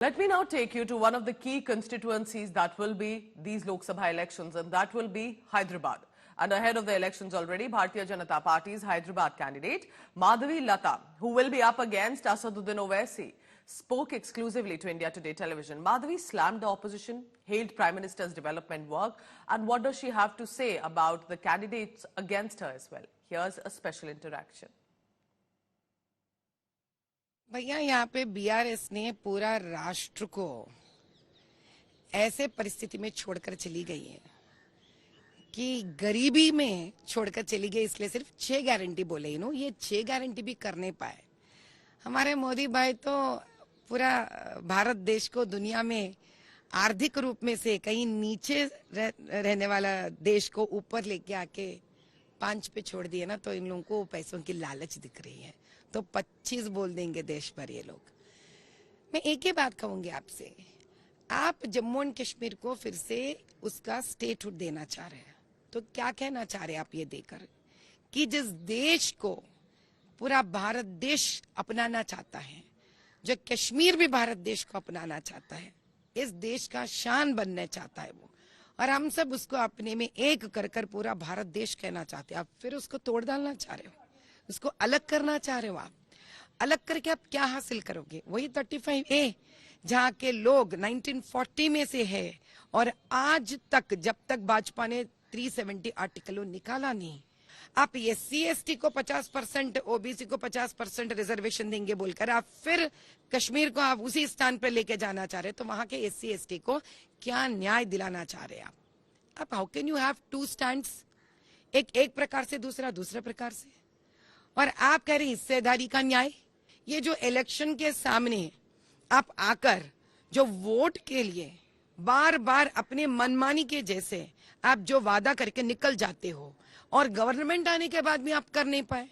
Let me now take you to one of the key constituencies that will be these Lok Sabha elections, and that will be Hyderabad. And ahead of the elections already, Bharatiya Janata Party's Hyderabad candidate, Madhavi Lata, who will be up against Asaduddin Owaisi, spoke exclusively to India Today television. Madhavi slammed the opposition, hailed Prime Minister's development work, and what does she have to say about the candidates against her as well? Here's a special interaction. भैया यहाँ पे BRS ने पूरा राष्ट्र को ऐसे परिस्थिति में छोड़कर चली गई है कि गरीबी में छोड़कर चली गई, इसलिए सिर्फ 6 गारंटी बोले ये 6 गारंटी भी करने पाए। हमारे मोदी भाई तो पूरा भारत देश को दुनिया में आर्थिक रूप में से कहीं नीचे रहने वाला देश को ऊपर लेके आके 5 पे छोड़ दिए ना, तो इन लोगों को पैसों की लालच दिख रही है, तो 25 बोल देंगे देश भर ये लोग। मैं एक ही बात कहूंगी आपसे, आप जम्मू एंड कश्मीर को फिर से उसका स्टेटहुड देना चाह रहे हैं, तो क्या कहना चाह रहे हैं आप ये देकर कि जिस देश को पूरा भारत देश अपनाना चाहता है, जो कश्मीर भी भारत देश को अपनाना चाहता है, इस देश का शान बनना चाहता है वो, और हम सब उसको अपने में एक कर कर पूरा भारत देश कहना चाहते हैं, आप फिर उसको तोड़ डालना चाह रहे हो, उसको अलग करना चाह रहे हो। आप अलग करके आप क्या हासिल करोगे? वही 35A जहाँ के लोग 1940 में से है और आज तक जब तक भाजपा ने 370 आर्टिकलों निकाला नहीं, आप SC/ST को 50%, OBC को 50% रिजर्वेशन देंगे बोलकर आप फिर कश्मीर को आप उसी स्थान पर लेके जाना चाह रहे, तो वहां के SC/ST को क्या न्याय दिलाना चाह रहे हैं आप? How can you have 2 stands, एक प्रकार से दूसरा प्रकार से, और आप कह रहे हिस्सेदारी का न्याय। ये जो इलेक्शन के सामने आप आकर जो वोट के लिए बार बार अपने मनमानी के जैसे आप जो वादा करके निकल जाते हो और गवर्नमेंट आने के बाद भी आप कर नहीं पाए,